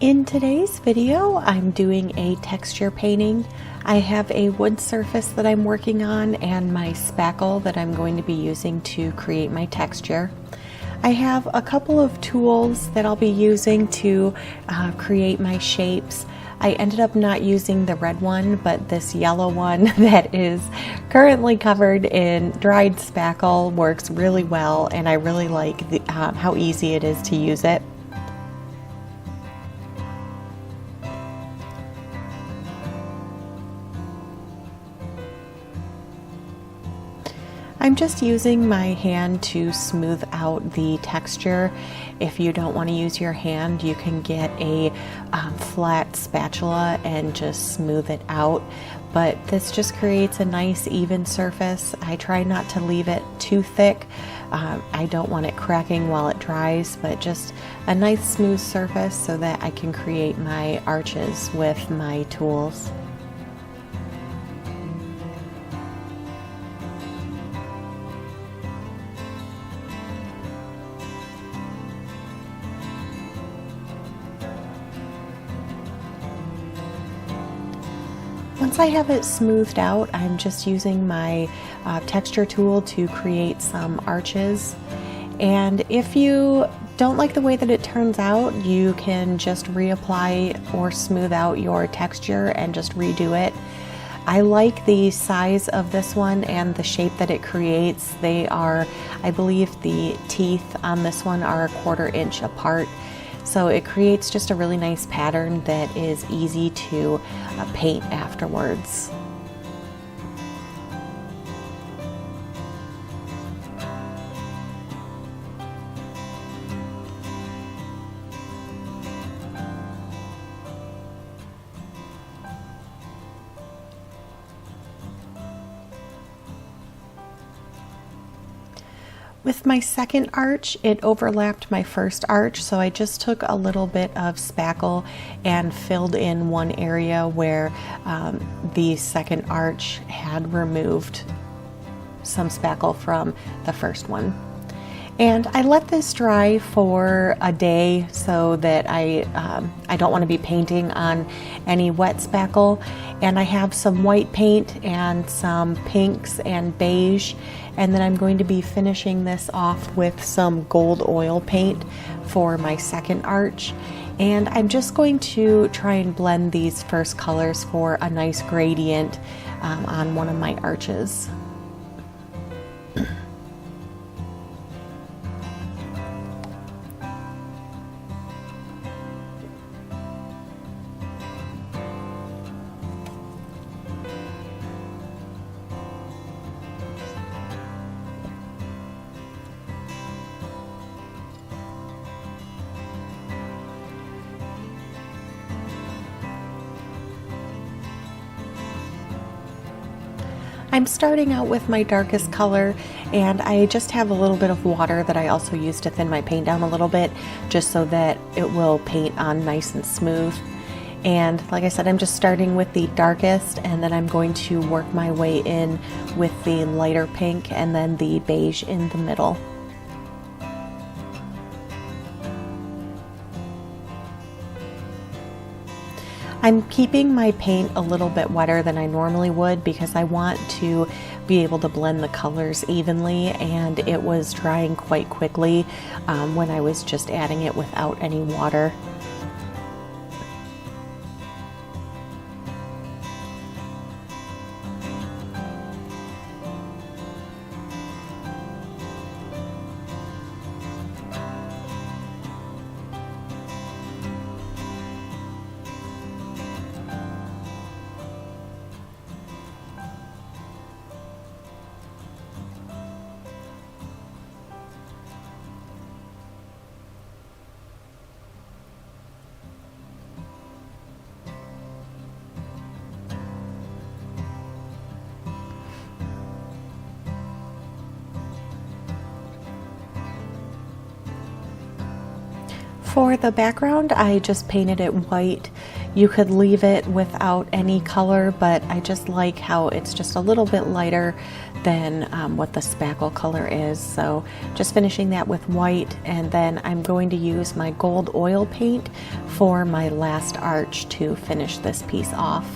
In today's video, I'm doing a texture painting. I have a wood surface that I'm working on and my spackle that I'm going to be using to create my texture. I have a couple of tools that I'll be using to create my shapes. I ended up not using the red one, but this yellow one that is currently covered in dried spackle works really well, and I really like how easy it is to use it. I'm just using my hand to smooth out the texture. If you don't want to use your hand, you can get a flat spatula and just smooth it out. But this just creates a nice even surface. I try not to leave it too thick. I don't want it cracking while it dries, but just a nice smooth surface so that I can create my arches with my tools. Once I have it smoothed out, I'm just using my texture tool to create some arches. And if you don't like the way that it turns out, you can just reapply or smooth out your texture and just redo it. I like the size of this one and the shape that it creates. They are, I believe the teeth on this one are a 1/4 inch apart. So it creates just a really nice pattern that is easy to paint afterwards. With my second arch, it overlapped my first arch, so I just took a little bit of spackle and filled in one area where the second arch had removed some spackle from the first one. And I let this dry for a day so that I don't want to be painting on any wet spackle. And I have some white paint and some pinks and beige. And then I'm going to be finishing this off with some gold oil paint for my second arch. And I'm just going to try and blend these first colors for a nice gradient on one of my arches. I'm starting out with my darkest color, and I just have a little bit of water that I also use to thin my paint down a little bit, just so that it will paint on nice and smooth. And like I said, I'm just starting with the darkest, and then I'm going to work my way in with the lighter pink and then the beige in the middle. I'm keeping my paint a little bit wetter than I normally would because I want to be able to blend the colors evenly, and it was drying quite quickly when I was just adding it without any water. For the background, I just painted it white You could leave it without any color, but I just like how it's just a little bit lighter than what the Spackle color is. So just finishing that with white, and then I'm going to use my gold oil paint for my last arch to finish this piece off.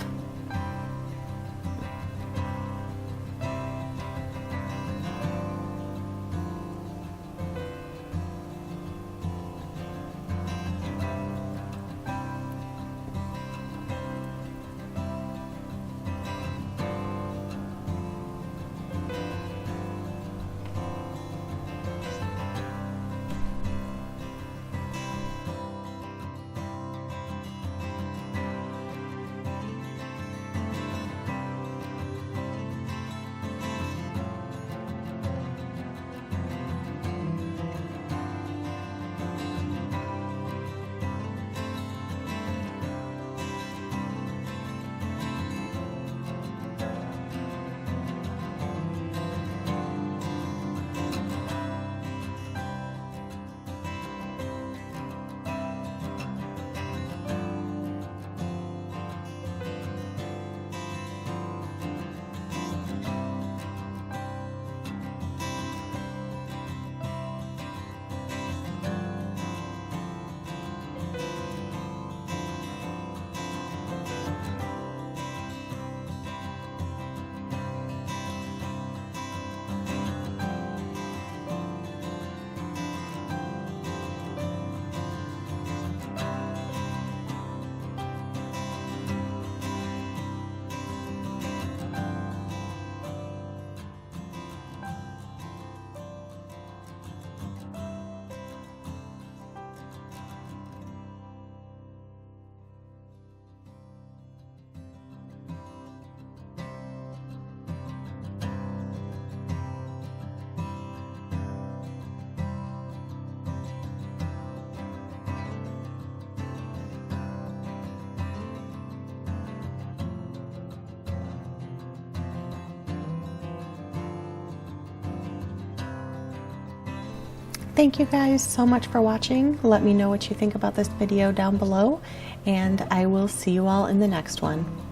Thank you guys so much for watching. Let me know what you think about this video down below, and I will see you all in the next one.